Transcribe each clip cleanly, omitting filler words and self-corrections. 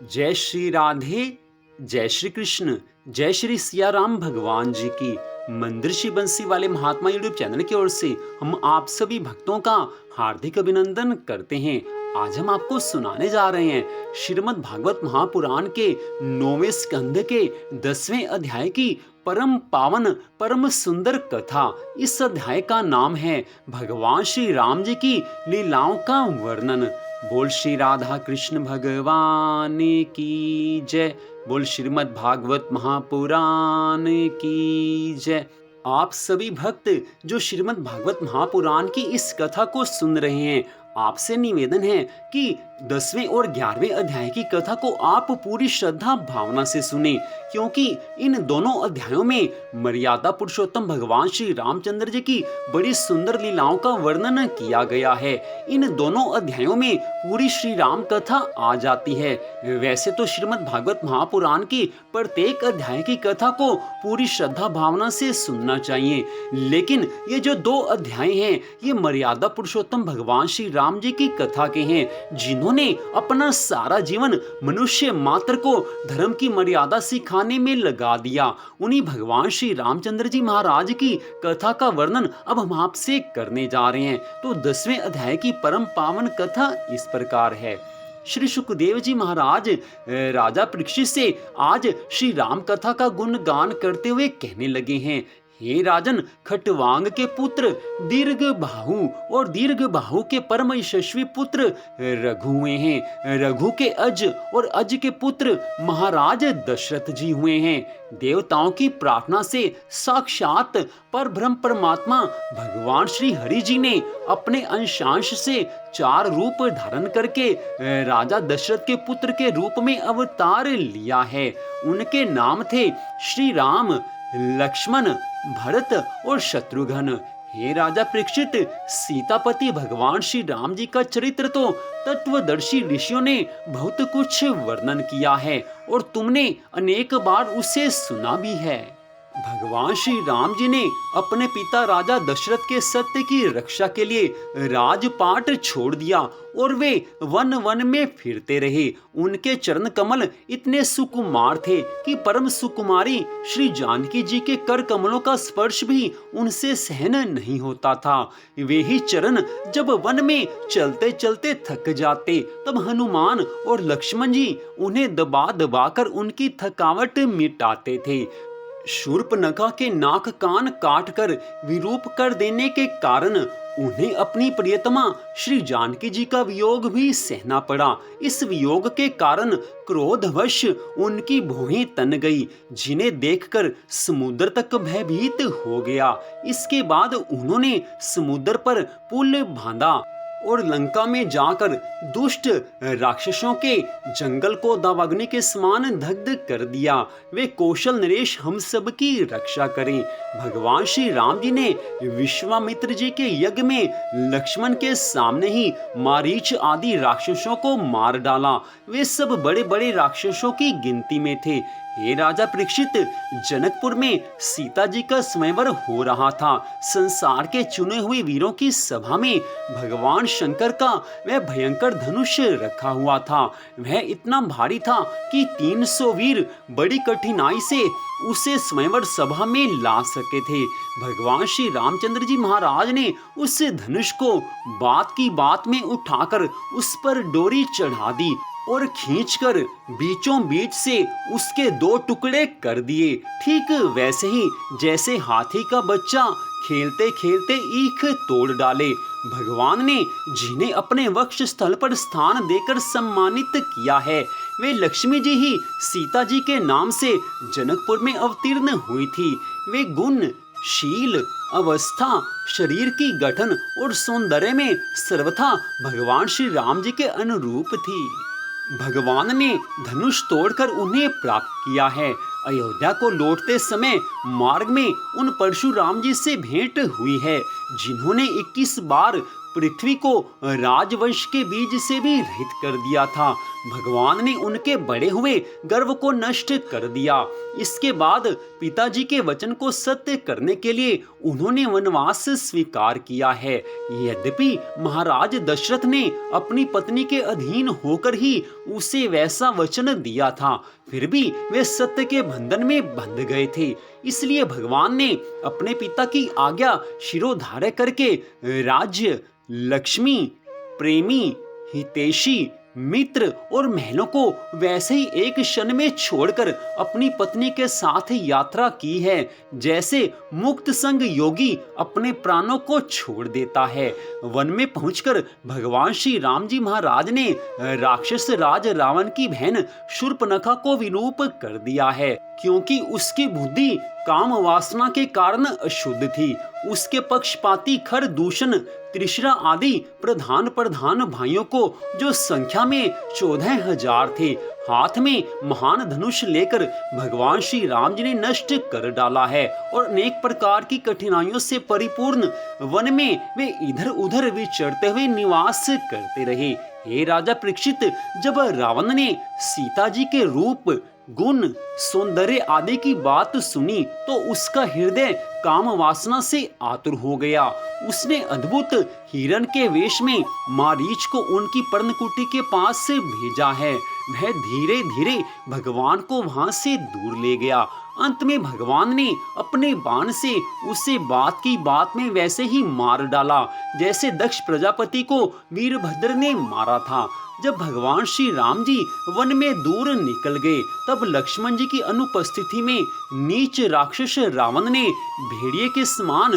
जय श्री राधे, जय श्री कृष्ण, जय श्री सिया राम भगवान जी की। मंदिर श्री बंसी वाले महात्मा यूट्यूब चैनल की ओर से हम आप सभी भक्तों का हार्दिक अभिनंदन करते हैं। आज हम आपको सुनाने जा रहे हैं श्रीमद् भागवत महापुराण के 9वें स्कंध के 10वें अध्याय की परम पावन परम सुंदर कथा। इस अध्याय का नाम है भगवान श्री राम जी की लीलाओं का वर्णन। बोल श्री राधा कृष्ण भगवान की जय। बोल श्रीमद् भागवत महापुराण की जय। आप सभी भक्त जो श्रीमद् भागवत महापुराण की इस कथा को सुन रहे हैं, आपसे निवेदन है कि 10वें और 11वें अध्याय की कथा को आप पूरी श्रद्धा भावना से सुने, क्योंकि इन दोनों अध्यायों में मर्यादा पुरुषोत्तम भगवान श्री रामचंद्र जी की बड़ी सुंदर लीलाओं का वर्णन किया गया है। इन दोनों अध्यायों में पूरी श्री राम कथा आ जाती है। वैसे तो श्रीमद् भागवत महापुराण की प्रत्येक अध्याय की कथा को पूरी श्रद्धा भावना से सुनना चाहिए, लेकिन ये जो 2 अध्याय हैं ये मर्यादा पुरुषोत्तम भगवान श्री राम जी की कथा के हैं, जिन्होंने अपना सारा जीवन मनुष्य मात्र को धर्म की मर्यादा सिखाने में लगा दिया। उन्हीं भगवान श्री रामचंद्र जी महाराज की कथा का वर्णन अब हम आपसे करने जा रहे हैं। तो 10वें अध्याय की परम पावन कथा इस प्रकार है। श्री सुखदेव जी महाराज राजा परीक्षित से आज श्री राम कथा का गुणगान करते हुए कहने लगे हैं, हे राजन, खटवांग के पुत्र दीर्घबाहु और दीर्घबाहु के परम यशस्वी पुत्र रघु हुए हैं। रघु के अज और अज के पुत्र महाराज दशरथ जी हुए हैं। देवताओं की प्रार्थना से साक्षात परब्रह्म परमात्मा भगवान श्री हरि जी ने अपने अंशांश से 4 रूप धारण करके राजा दशरथ के पुत्र के रूप में अवतार लिया है। उनके नाम थे श्री राम, लक्ष्मण, भरत और शत्रुघ्न। हे राजा परीक्षित, सीतापति भगवान श्री राम जी का चरित्र तो तत्वदर्शी ऋषियों ने बहुत कुछ वर्णन किया है और तुमने अनेक बार उसे सुना भी है। भगवान श्री राम जी ने अपने पिता राजा दशरथ के सत्य की रक्षा के लिए राजपाट छोड़ दिया और वे वन वन में फिरते रहे। उनके चरण कमल इतने सुकुमार थे कि परम सुकुमारी श्री जानकी जी के कर कमलों का स्पर्श भी उनसे सहन नहीं होता था। वे ही चरण जब वन में चलते चलते थक जाते, तब हनुमान और लक्ष्मण जी उन्हें दबा दबा कर उनकी थकावट मिटाते थे। शूर्पणखा के नाक कान काट कर विरूप कर देने के कारण उन्हें अपनी प्रियतमा श्री जानकी जी का वियोग भी सहना पड़ा। इस वियोग के कारण क्रोधवश उनकी भौहें तन गई, जिन्हें देखकर समुद्र तक भयभीत हो गया। इसके बाद उन्होंने समुद्र पर पुल बांधा और लंका में जाकर दुष्ट राक्षसों के जंगल को दावाग्नि के समान दग्ध कर दिया। वे कौशल नरेश हम सब की रक्षा करें। भगवान श्री राम जी ने विश्वामित्र जी के यज्ञ में लक्ष्मण के सामने ही मारीच आदि राक्षसों को मार डाला। वे सब बड़े बड़े राक्षसों की गिनती में थे। हे राजा परीक्षित, जनकपुर में सीता जी का स्वयंवर हो रहा था। संसार के चुने हुए वीरों की सभा में भगवान शंकर का वह भयंकर धनुष रखा हुआ था। वह इतना भारी था कि 300 वीर बड़ी कठिनाई से उसे स्वयंवर सभा में ला सके थे। भगवान श्री रामचंद्र जी महाराज ने उस धनुष को बात की बात में उठाकर उस पर डोरी चढ़ा दी और खींचकर बीचों बीच से उसके 2 टुकड़े कर दिए। ठीक वैसे ही जैसे हाथी का बच्चा खेलते खेलते ईख तोड़ डाले। भगवान ने जिन्हें अपने वक्ष स्थल पर स्थान देकर सम्मानित किया है, वे लक्ष्मी जी ही सीता जी के नाम से जनकपुर में अवतीर्ण हुई थी। वे गुण, शील, अवस्था, शरीर की गठन और सौंदर्य में सर्वथा भगवान श्री राम जी के अनुरूप थी। भगवान ने धनुष तोड़कर उन्हें प्राप्त किया है। अयोध्या को लौटते समय मार्ग में उन परशुराम जी से भेंट हुई है, जिन्होंने 21 बार पृथ्वी को राजवंश के बीज से भी रहित कर दिया था। भगवान ने उनके बढ़े हुए गर्व को नष्ट कर दिया। इसके बाद पिताजी के वचन को सत्य करने के लिए उन्होंने वनवास स्वीकार किया है। यद्यपि महाराज दशरथ ने अपनी पत्नी के अधीन होकर ही उसे वैसा वचन दिया था, फिर भी वे सत्य के बंधन में बंध गए थे। इसलिए भगवान ने अपने पिता की आज्ञा शिरोधार्य करके राज्य, लक्ष्मी, प्रेमी, हितैषी, मित्र और महलों को वैसे ही एक क्षण में छोड़कर अपनी पत्नी के साथ यात्रा की है, जैसे मुक्त संग योगी अपने प्राणों को छोड़ देता है। वन में पहुंचकर भगवान श्री राम जी महाराज ने राक्षस राज रावण की बहन शूर्पणखा को विरूप कर दिया है, क्योंकि उसकी बुद्धि काम वासना के कारण अशुद्ध थी। उसके पक्षपाती खर दूषण त्रिशरा आदि प्रधान भाइयों को, जो संख्या में 14,000 थे, हाथ में महान धनुष लेकर भगवान श्री राम जी ने नष्ट कर डाला है और अनेक प्रकार की कठिनाइयों से परिपूर्ण वन में वे इधर उधर विचरते हुए निवास करते रहे। हे राजा परीक्षित, जब रावण ने सीता जी के रूप, गुण, सौंदर्य आदि की बात सुनी तो उसका हृदय काम वासना से आतुर हो गया। उसने अद्भुत हिरण के वेश में मारीच को उनकी पर्णकुटी के पास से भेजा है। वह धीरे धीरे भगवान को वहां से दूर ले गया। अंत में भगवान ने अपने बाण से उसे बात की बात में वैसे ही मार डाला जैसे दक्ष प्रजापति को वीरभद्र ने मारा था। जब भगवान श्री राम जी वन में दूर निकल गए, तब लक्ष्मण जी की अनुपस्थिति में नीच राक्षस रावण ने भेड़िए के समान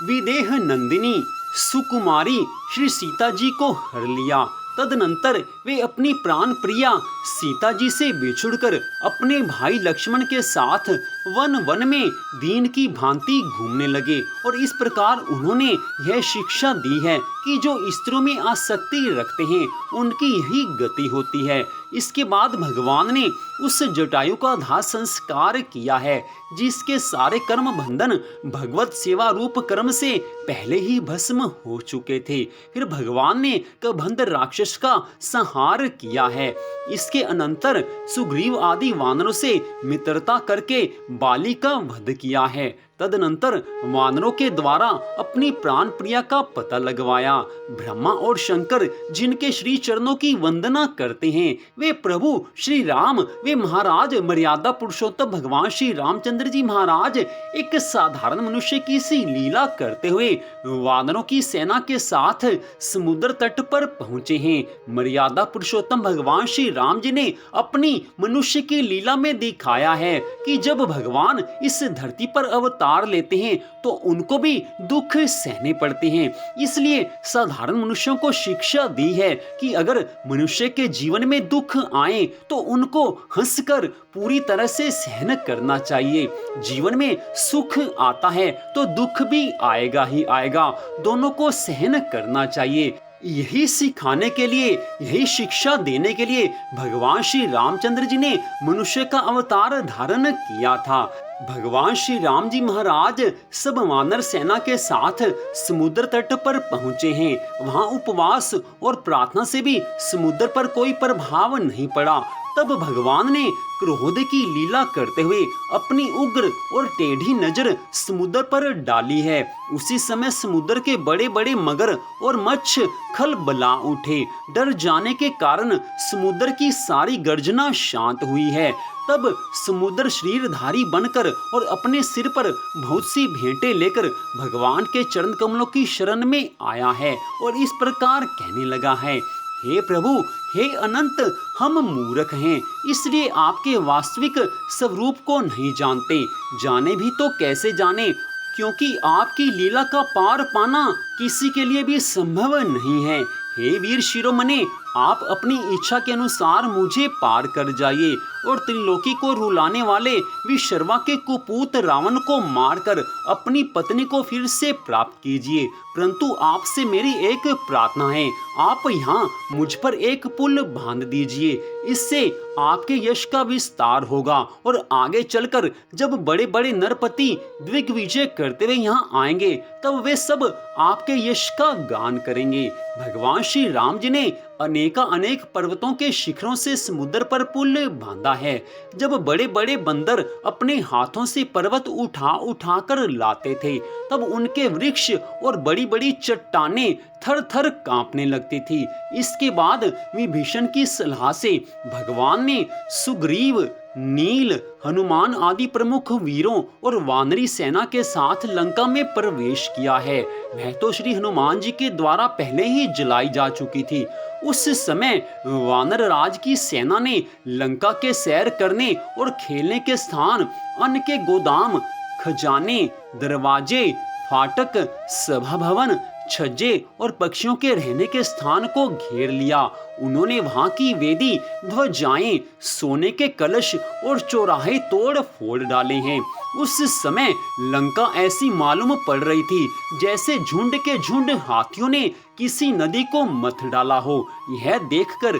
विदेह नंदिनी सुकुमारी श्री सीता जी को हर लिया। तदनंतर वे अपनी प्राण प्रिया सीता जी से बिछुड़कर अपने भाई लक्ष्मण के साथ वन वन में दीन की भांति घूमने लगे और इस प्रकार उन्होंने यह शिक्षा दी है कि जो स्त्रियों में आसक्ति रखते हैं उनकी यही गति होती है। इसके बाद भगवान ने उस जटायु का दाह संस्कार किया है, जिसके सारे कर्म बंधन भगवत सेवा रूप कर्म से पहले ही भस्म हो चुके थे। फिर भगवान ने कबंध राक्षस का संहार किया है। इसके अनंतर सुग्रीव आदि वानरों से मित्रता करके बाली का वध किया है। तदनंतर वानरों के द्वारा अपनी प्राण प्रिया का पता लगवाया। ब्रह्मा और शंकर जिनके श्री चरणों की वंदना करते हैं, वे प्रभु श्री राम, वे महाराज मर्यादा पुरुषोत्तम भगवान श्री रामचंद्र जी महाराज एक साधारण मनुष्य की सी लीला करते हुए वानरों की सेना के साथ समुद्र तट पर पहुंचे हैं। मर्यादा पुरुषोत्तम भगवान श्री राम जी ने अपनी मनुष्य की लीला में दिखाया है कि जब भगवान इस धरती पर अवतार लेते हैं तो उनको भी दुख सहने पड़ते हैं। इसलिए साधारण मनुष्यों को शिक्षा दी है कि अगर मनुष्य के जीवन में दुख आए तो उनको हंसकर पूरी तरह से सहन करना चाहिए। जीवन में सुख आता है तो दुख भी आएगा ही आएगा, दोनों को सहन करना चाहिए। यही सिखाने के लिए, यही शिक्षा देने के लिए भगवान श्री रामचंद्र जी ने मनुष्य का अवतार धारण किया था। भगवान श्री राम जी महाराज सब वानर सेना के साथ समुद्र तट पर पहुंचे हैं। वहां उपवास और प्रार्थना से भी समुद्र पर कोई प्रभाव नहीं पड़ा। तब भगवान ने क्रोध की लीला करते हुए अपनी उग्र और टेढ़ी नजर समुद्र पर डाली है। उसी समय समुद्र के बड़े बड़े मगर और मच्छ खलबला उठे। डर जाने के कारण समुद्र की सारी गर्जना शांत हुई है। तब समुद्र शरीरधारी बनकर और अपने सिर पर बहुत सी भेंटें लेकर भगवान के चरण कमलों की शरण में आया है और इस प्रकार कहने लगा है, हे प्रभु, हे अनंत, हम मूर्ख हैं, इसलिए आपके वास्तविक स्वरूप को नहीं जानते। जाने भी तो कैसे जाने, क्योंकि आपकी लीला का पार पाना किसी के लिए भी संभव नहीं है। हे वीर शिरोमणे, आप अपनी इच्छा के अनुसार मुझे पार कर जाइए और त्रिलोकी को रुलाने वाले विशर्वा के कुपूत रावण को मारकर अपनी पत्नी को फिर से प्राप्त कीजिए। परंतु आपसे मेरी एक प्रार्थना है, आप यहाँ मुझ पर एक पुल बांध दीजिए, इससे आपके यश का विस्तार होगा और आगे चलकर जब बड़े बड़े नरपति दिग्विजय करते हुए यहाँ आएंगे तब वे सब आपके यश का गान करेंगे। भगवान श्री राम जी ने अनेक पर्वतों के शिखरों से समुद्र पर पुल बांधा है। जब बड़े बड़े बंदर अपने हाथों से पर्वत उठा कर लाते थे तब उनके वृक्ष और बड़ी बड़ी चट्टानें थर थर कांपने लगती थी। इसके बाद विभीषण की सलाह से भगवान ने सुग्रीव, नील, हनुमान आदि प्रमुख वीरों और वानरी सेना के साथ लंका में प्रवेश किया है। वह तो श्री हनुमान जी के द्वारा पहले ही जलाई जा चुकी थी। उस समय वानर राज की सेना ने लंका के सैर करने और खेलने के स्थान, अन्न के गोदाम, खजाने, दरवाजे, फाटक, सभा भवन, छज्जे और पक्षियों के रहने के स्थान को घेर लिया। उन्होंने वहां की वेदी, ध्वजाएं, सोने के कलश और चौराहे तोड़ फोड़ डाले हैं। उस समय लंका ऐसी मालूम पड़ रही थी जैसे झुंड के झुंड हाथियों ने किसी नदी को मथ डाला हो। यह देखकर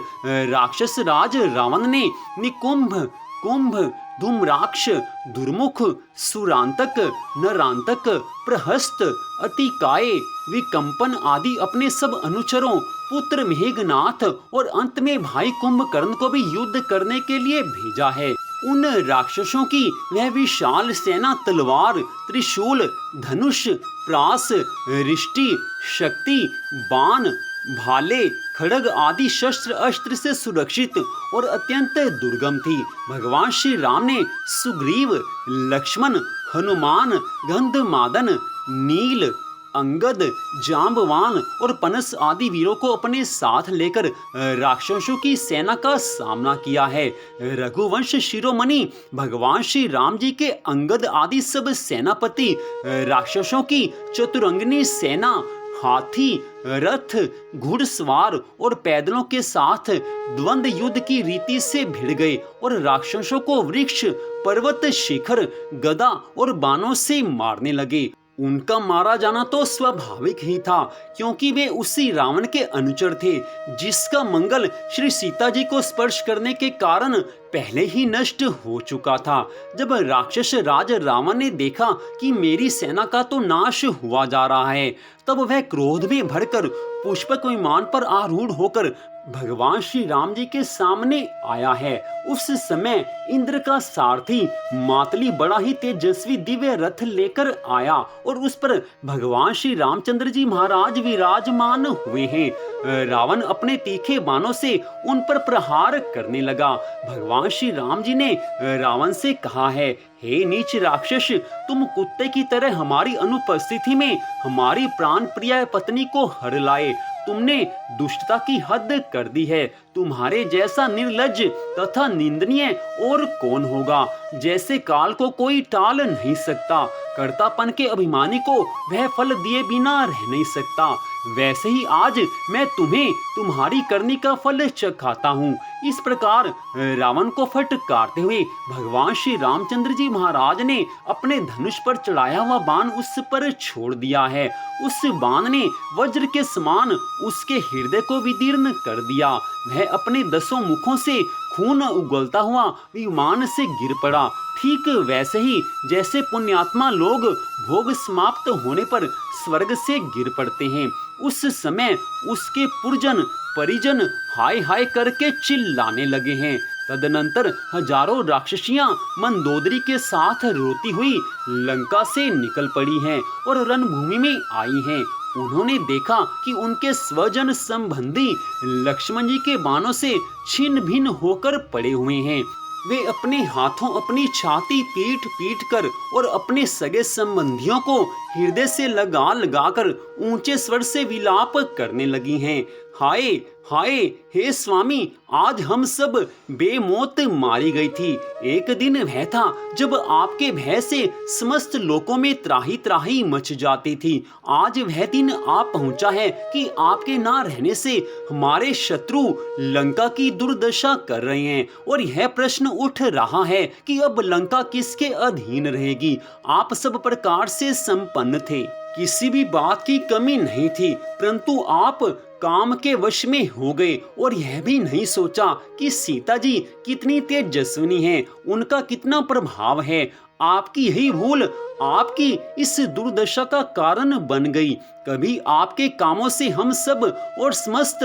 राक्षस राज रावण ने निकुंभ, कुंभ, धूम्राक्ष, दुर्मुख, सुरांतक, नरांतक, प्रहस्त, अतिकाय, विकंपन आदि अपने सब अनुचरों, पुत्र मेघनाथ और अंत में भाई कुंभकर्ण को भी युद्ध करने के लिए भेजा है। उन राक्षसों की वह विशाल सेना तलवार, त्रिशूल, धनुष, प्रास, रिष्टि, शक्ति, बाण, भाले, खड्ग आदि शस्त्र अस्त्र से सुरक्षित और अत्यंत दुर्गम थी। भगवान श्री राम ने सुग्रीव, लक्ष्मण, हनुमान, गंधमादन, नील, अंगद, जांबवान और पनस आदि वीरों को अपने साथ लेकर राक्षसों की सेना का सामना किया है। रघुवंश शिरोमणि भगवान श्री राम जी के अंगद आदि सब सेनापति राक्षसों की चतुरंगिनी सेना, हाथी, रथ, घुड़सवार और पैदलों के साथ द्वंद्व युद्ध की रीति से भिड़ गए और राक्षसों को वृक्ष, पर्वत, शिखर, गदा और बाणों से मारने लगे। उनका मारा जाना तो स्वाभाविक ही था क्योंकि वे उसी रावण के अनुचर थे जिसका मंगल श्री सीता जी को स्पर्श करने के कारण पहले ही नष्ट हो चुका था। जब राक्षस राज रावण ने देखा कि मेरी सेना का तो नाश हुआ जा रहा है तब वह क्रोध में भरकर पुष्पक विमान पर आरूढ़ होकर भगवान श्री राम जी के सामने आया है। उस समय इंद्र का सारथी मातली बड़ा ही तेजस्वी दिव्य रथ लेकर आया और उस पर भगवान श्री रामचंद्र जी महाराज विराजमान हुए हैं। रावण अपने तीखे बाणों से उन पर प्रहार करने लगा। भगवान श्री राम जी ने रावण से कहा है, हे नीच राक्षस, तुम कुत्ते की तरह हमारी अनुपस्थिति में हमारी प्राण प्रिय पत्नी को हर लाए। तुमने दुष्टता की हद कर दी है। तुम्हारे जैसा निर्लज्ज तथा निंदनीय और कौन होगा। जैसे काल को कोई टाल नहीं सकता, कर्तापन के अभिमानी को वह फल दिए बिना रह नहीं सकता, वैसे ही आज मैं तुम्हें तुम्हारी करनी का फल चखाता हूँ। इस प्रकार रावण को फटकारते हुए भगवान श्री रामचंद्र जी महाराज ने अपने धनुष पर चढ़ाया हुआ बाण उस पर छोड़ दिया है। उस बाण ने वज्र के समान उसके हृदय को विदीर्ण कर दिया। वह अपने 10 मुखों से खून उगलता हुआ विमान से गिर पड़ा। ठीक वैसे ही जैसे पुण्यात्मा लोग भोग समाप्त होने पर स्वर्ग से गिर पड़ते हैं। उस समय उसके पुरजन परिजन हाय हाय करके चिल्लाने लगे हैं। तदनंतर हजारों राक्षसियां मंदोदरी के साथ रोती हुई लंका से निकल पड़ी हैं और रणभूमि में आई हैं। उन्होंने देखा कि उनके स्वजन संबंधी लक्ष्मण जी के बाणों से छिन्न भिन्न होकर पड़े हुए हैं। वे अपने हाथों अपनी छाती पीट पीट कर और अपने सगे संबंधियों को हृदय से लगा लगा कर ऊंचे स्वर से विलाप करने लगी हैं। हाय हाय, हे स्वामी, आज हम सब बेमौत मारी गई थी। एक दिन वह था जब आपके भय से समस्त लोकों में त्राही त्राही मच जाती थी। आज वह दिन आ पहुंचा है कि आपके ना रहने से हमारे शत्रु लंका की दुर्दशा कर रहे हैं और यह प्रश्न उठ रहा है कि अब लंका किसके अधीन रहेगी। आप सब प्रकार से संपन्न थे, किसी भी बात की कमी नहीं थी, परंतु आप काम के वश में हो गए और यह भी नहीं सोचा कि सीता जी कितनी तेजस्विनी हैं, उनका कितना प्रभाव है। आपकी यही भूल आपकी इस दुर्दशा का कारण बन गई। कभी आपके कामों से हम सब और समस्त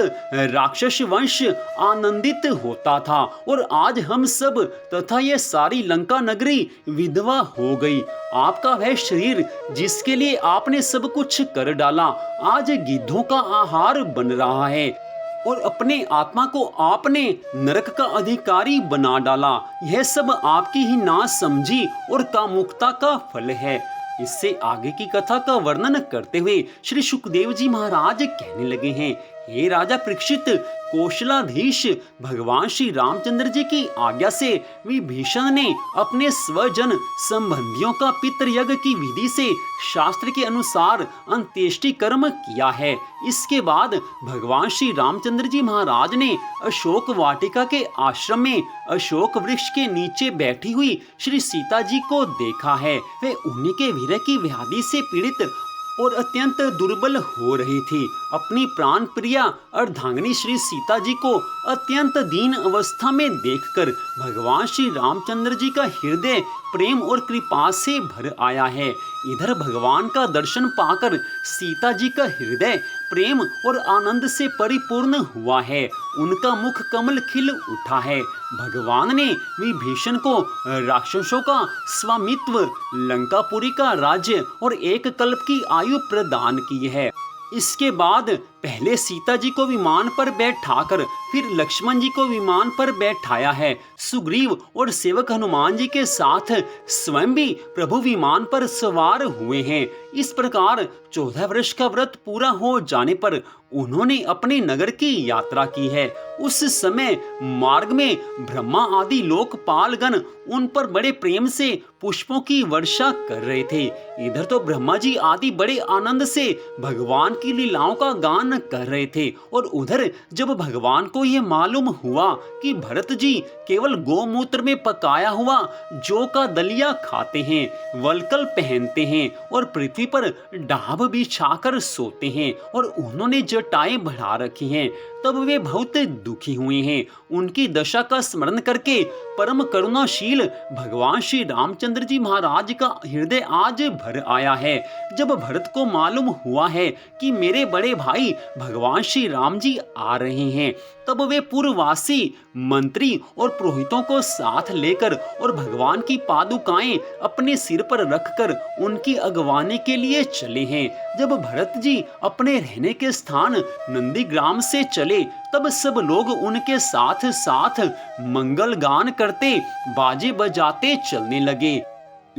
राक्षस वंश आनंदित होता था और आज हम सब तथा यह सारी लंका नगरी विधवा हो गई। आपका वह शरीर जिसके लिए आपने सब कुछ कर डाला आज गिद्धों का आहार बन रहा है और अपने आत्मा को आपने नरक का अधिकारी बना डाला। यह सब आपकी ही ना समझी और कामुकता का फल है। इससे आगे की कथा का वर्णन करते हुए श्री सुखदेव जी महाराज कहने लगे हैं, हे राजा परीक्षित, कौशलाधीश भगवान श्री रामचंद्र जी की आज्ञा से विभीषण ने अपने स्वजन संबंधियों का पितृयज्ञ की विधि से शास्त्र के अनुसार अंत्येष्टि कर्म किया है। इसके बाद भगवान श्री रामचंद्र जी महाराज ने अशोक वाटिका के आश्रम में अशोक वृक्ष के नीचे बैठी हुई श्री सीता जी को देखा है। वे उन्हीं के विरह की व्याधि से पीड़ित और अत्यंत दुर्बल हो रही थी। अपनी प्राण प्रिया अर्धांगिनी श्री सीता जी को अत्यंत दीन अवस्था में देखकर भगवान श्री रामचंद्र जी का हृदय प्रेम और कृपा से भर आया है। इधर भगवान का दर्शन पाकर सीता जी का हृदय प्रेम और आनंद से परिपूर्ण हुआ है। उनका मुख कमल खिल उठा है। भगवान ने विभीषण को राक्षसों का स्वामित्व, लंकापुरी का राज्य और एक कल्प की आयु प्रदान की है। इसके बाद पहले सीता जी को विमान पर बैठाकर फिर लक्ष्मण जी को विमान पर बैठाया है। सुग्रीव और सेवक हनुमान जी के साथ स्वयं भी प्रभु विमान पर सवार हुए हैं। इस प्रकार 14 वर्ष का व्रत पूरा हो जाने पर उन्होंने अपने नगर की यात्रा की है। उस समय मार्ग में ब्रह्मा आदि लोकपालगण उन पर बड़े प्रेम से पुष्पों की वर्षा कर रहे थे। इधर तो ब्रह्मा जी आदि बड़े आनंद से भगवान की लीलाओं का गान कर रहे थे और उधर जब भगवान को यह मालूम हुआ कि भरत जी केवल गोमूत्र में पकाया हुआ जौ का दलिया खाते हैं, वलकल पहनते हैं और पृथ्वी पर डाब बिछाकर सोते हैं और उन्होंने जटाएं बढ़ा रखी हैं, तब वे बहुत दुखी हुए हैं। उनकी दशा का स्मरण करके परम करुणाशील भगवान श्री रामचंद्र जी महाराज का हृदय आज भर आया है। जब भरत को मालूम हुआ है कि मेरे बड़े भाई भगवान श्री राम जी आ रहे हैं, तब वे पूर्ववासी मंत्री और पुरोहितों को साथ लेकर और भगवान की पादुकाएं अपने सिर पर रखकर उनकी अगवानी के लिए चले हैं। जब भरत जी अपने रहने के स्थान नंदीग्राम से चले, तब सब लोग उनके साथ साथ मंगल गान करते बाजे बजाते चलने लगे।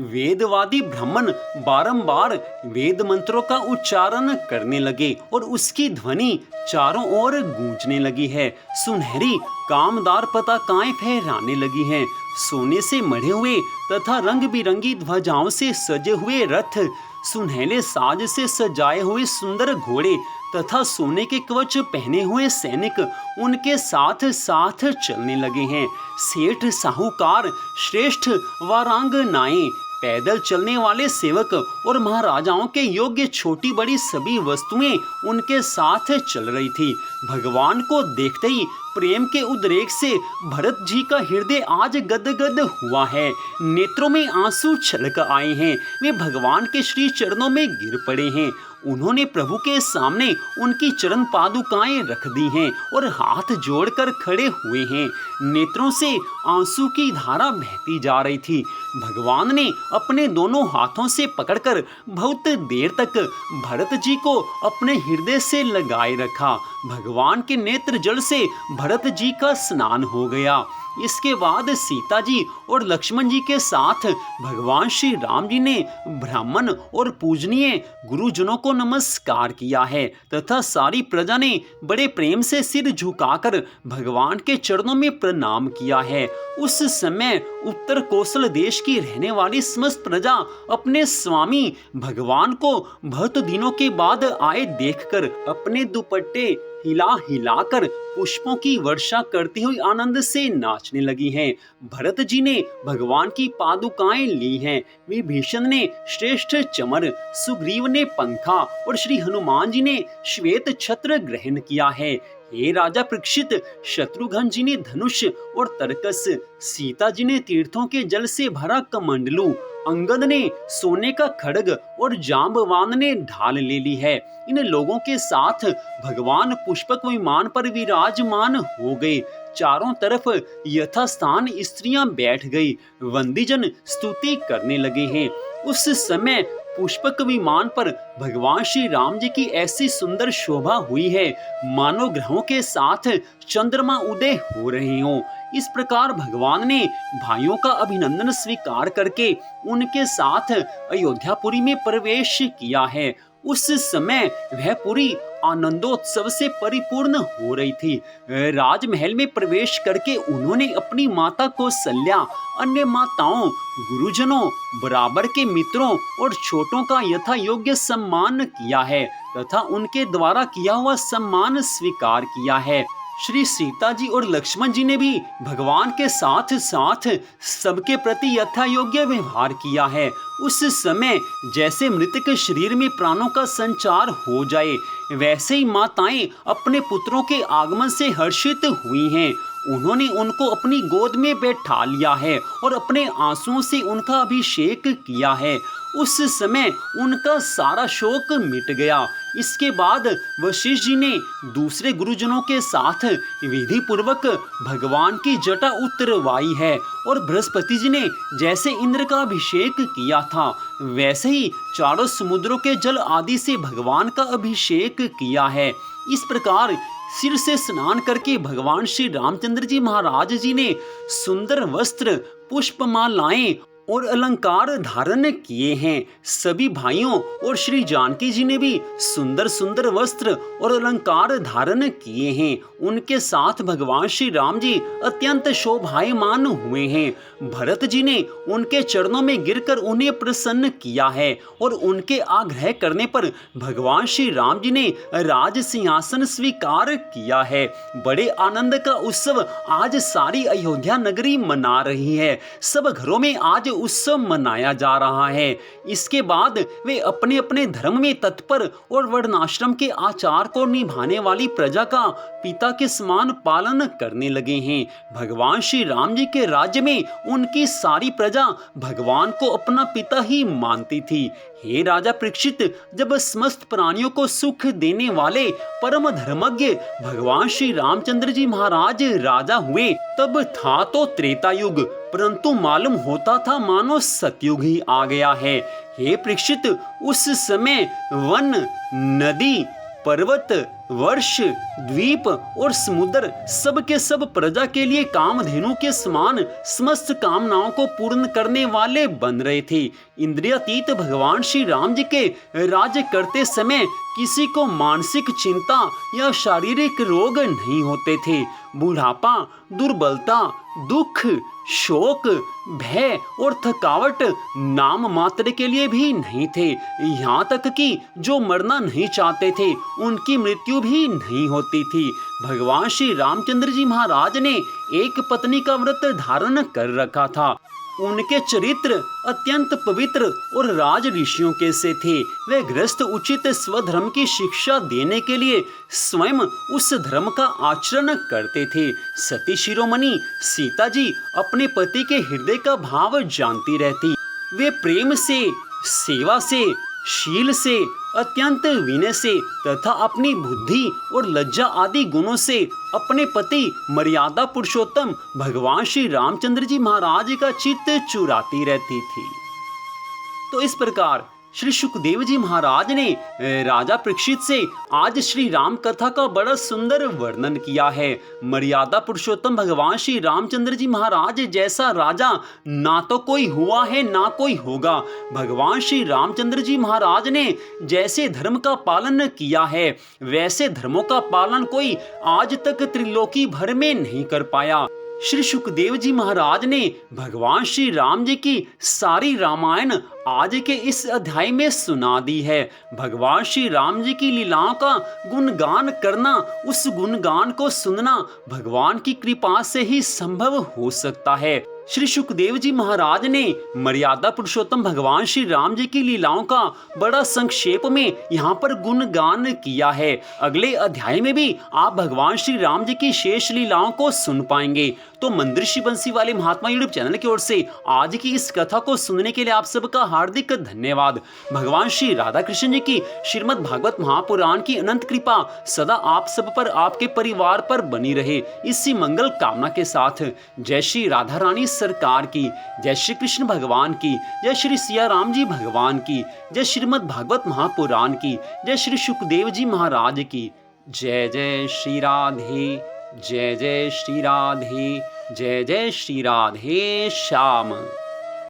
वेदवादी ब्राह्मण बारंबार वेद मंत्रों का उच्चारण करने लगे और उसकी ध्वनि चारों ओर गूंजने लगी है। सुनहरी कामदार पताकाएं फहराने लगी हैं। सोने से मढ़े हुए तथा रंग बिरंगी ध्वजाओं से सजे हुए रथ, सुनहले साज से सजाए हुए सुंदर घोड़े तथा सोने के कवच पहने हुए सैनिक उनके साथ साथ चलने लगे हैं। सेठ, साहूकार, श्रेष्ठ वारांगनाएं, पैदल चलने वाले सेवक और महाराजाओं के योग्य छोटी बड़ी सभी वस्तुएं उनके साथ चल रही थी। भगवान को देखते ही प्रेम के उद्रेक से भरत जी का हृदय आज गदगद हुआ है। नेत्रों में आंसू छलक आए हैं। वे भगवान के श्री चरणों में गिर पड़े हैं। उन्होंने प्रभु के सामने उनकी चरण पादुकाएं रख दी हैं और हाथ जोड़कर खड़े हुए हैं। नेत्रों से आंसू की धारा बहती जा रही थी। भगवान ने अपने दोनों हाथों से पकड़कर बहुत देर तक भरत जी को अपने हृदय से लगाए रखा। भगवान के नेत्र जल से भरत जी का स्नान हो गया। इसके बाद सीता जी और लक्ष्मण जी के साथ भगवान श्री राम जी ने ब्राह्मण और पूजनीय गुरुजनों उनको नमस्कार किया है तथा सारी प्रजा ने बड़े प्रेम से सिर झुकाकर भगवान के चरणों में प्रणाम किया है। उस समय उत्तर कोसल देश की रहने वाली समस्त प्रजा अपने स्वामी भगवान को बहुत दिनों के बाद आए देखकर अपने दुपट्टे हिला हिलाकर पुष्पों की वर्षा करती हुई आनंद से नाचने लगी हैं। भरत जी ने भगवान की पादुकाएं ली हैं, विभीषण ने श्रेष्ठ चमर, सुग्रीव ने पंखा और श्री हनुमान जी ने श्वेत छत्र ग्रहण किया है। हे राजा परीक्षित, शत्रुघ्न जी ने धनुष और तरकस, सीता जी ने तीर्थों के जल से भरा कमंडलू, अंगद ने सोने का खड्ग और जांबवान ने ढाल ले ली है। इन लोगों के साथ भगवान पुष्पक विमान पर विराजमान हो गए। चारों तरफ यथास्थान स्त्रियां बैठ गई, वंदीजन स्तुति करने लगे हैं। उस समय पुष्पक विमान पर भगवान श्री राम जी की ऐसी सुंदर शोभा हुई है मानो ग्रहों के साथ चंद्रमा उदय हो रहे हों। इस प्रकार भगवान ने भाइयों का अभिनंदन स्वीकार करके उनके साथ अयोध्यापुरी में प्रवेश किया है। उस समय वह पुरी आनंदोत्सव से परिपूर्ण हो रही थी। राजमहल में प्रवेश करके उन्होंने अपनी माता कौशल्या, अन्य माताओं, गुरुजनों, बराबर के मित्रों और छोटों का यथा योग्य सम्मान किया है तथा उनके द्वारा किया हुआ सम्मान स्वीकार किया है। श्री सीता जी और लक्ष्मण जी ने भी भगवान के साथ साथ सबके प्रति यथा योग्य व्यवहार किया है। उस समय जैसे मृतक शरीर में प्राणों का संचार हो जाए, वैसे ही माताएं अपने पुत्रों के आगमन से हर्षित हुई हैं। उन्होंने उनको अपनी गोद में बैठा लिया है और अपने आंसुओं से उनका अभिषेक किया है। उस समय उनका सारा शोक मिट गया। इसके बाद वशिष्ठ जी ने दूसरे गुरुजनों के साथ विधि पूर्वक भगवान की जटा उतरवाई है और बृहस्पति जी ने जैसे इंद्र का अभिषेक किया था, वैसे ही चारों समुद्रों के जल आदि से भगवान का अभिषेक किया है। इस प्रकार सिर से स्नान करके भगवान श्री रामचंद्र जी महाराज जी ने सुंदर वस्त्र, पुष्पमालाएं और अलंकार धारण किए हैं। सभी भाइयों और श्री जानकी जी ने भी सुंदर सुंदर वस्त्र और अलंकार धारण किए हैं। उनके साथ भगवान श्री राम जी अत्यंत शोभायमान हुए हैं। भरत जी ने उनके चरणों में गिरकर उन्हें प्रसन्न किया है और उनके आग्रह करने पर भगवान श्री राम जी ने राज सिंहासन स्वीकार किया है। बड़े आनंद का उत्सव आज सारी अयोध्या नगरी मना रही है। सब घरों में आज उत्सव मनाया जा रहा है। इसके बाद वे अपने अपने धर्म में तत्पर और वर्णाश्रम के आचार को निभाने वाली प्रजा का पिता के समान पालन करने लगे हैं। भगवान श्री राम जी के राज्य में उनकी सारी प्रजा भगवान को अपना पिता ही मानती थी। हे राजा परीक्षित, जब समस्त प्राणियों को सुख देने वाले परम धर्मज्ञ भगवान श्री रामचंद्र जी महाराज राजा हुए, तब था तो त्रेता युग, परंतु मालूम होता था मानो सतयुग ही आ गया है। हे परीक्षित, उस समय वन, नदी, पर्वत, वर्ष, द्वीप और समुद्र सब के सब प्रजा के लिए कामधेनु के समान समस्त कामनाओं को पूर्ण करने वाले बन रहे थे। इंद्रियातीत भगवान श्री राम जी के राज्य करते समय किसी को मानसिक चिंता या शारीरिक रोग नहीं होते थे। बुढ़ापा, दुर्बलता, दुख, शोक, भय और थकावट नाम मात्र के लिए भी नहीं थे। यहाँ तक कि जो मरना नहीं चाहते थे उनकी मृत्यु भी नहीं होती थी। भगवान श्री रामचंद्र जी महाराज ने एक पत्नी का व्रत धारण कर रखा था। उनके चरित्र अत्यंत पवित्र और राज ऋषियों के से थे। वे गृहस्थ उचित स्वधर्म की शिक्षा देने के लिए स्वयं उस धर्म का आचरण करते थे। सती शिरोमणि सीता जी अपने पति के हृदय का भाव जानती रहती। वे प्रेम से, सेवा से, शील से, अत्यंत विनय से तथा अपनी बुद्धि और लज्जा आदि गुणों से अपने पति मर्यादा पुरुषोत्तम भगवान श्री रामचंद्र जी महाराज का चित्त चुराती रहती थी। तो इस प्रकार श्री सुखदेव जी महाराज ने राजा परीक्षित से आज श्री राम कथा का बड़ा सुंदर वर्णन किया है। मर्यादा पुरुषोत्तम भगवान श्री रामचंद्र जी महाराज जैसा राजा ना तो कोई हुआ है ना कोई होगा। भगवान श्री रामचंद्र जी महाराज ने जैसे धर्म का पालन किया है वैसे धर्मों का पालन कोई आज तक त्रिलोकी भर में नहीं कर पाया। श्री सुखदेव जी महाराज ने भगवान श्री राम जी की सारी रामायण आज के इस अध्याय में सुना दी है। भगवान श्री राम जी की लीलाओं का गुणगान करना, उस गुणगान को सुनना भगवान की कृपा से ही संभव हो सकता है। श्री सुखदेव जी महाराज ने मर्यादा पुरुषोत्तम भगवान श्री राम जी की लीलाओं का बड़ा संक्षेप में यहाँ पर गुणगान किया है। अगले अध्याय में भी आप भगवान श्री राम जी की शेष लीलाओं को सुन पाएंगे। तो मंदिर बंसी वाले महात्मा यूट्यूब चैनल की ओर से आज की इस कथा को सुनने के लिए आप सबका हार्दिक धन्यवाद। भगवान श्री राधा कृष्ण जी की श्रीमद् भागवत महापुराण की अनंत कृपा सदा आप सब पर, आपके परिवार पर बनी रहे, इसी मंगल कामना के साथ जय श्री राधा रानी सरकार की, जय श्री कृष्ण भगवान की, जय श्री सिया राम जी भगवान की, जय श्रीमद् भागवत महापुराण की, जय श्री सुखदेव जी महाराज की। जय जय श्री राधे, जय जय श्री राधे, जय जय श्री राधे श्याम।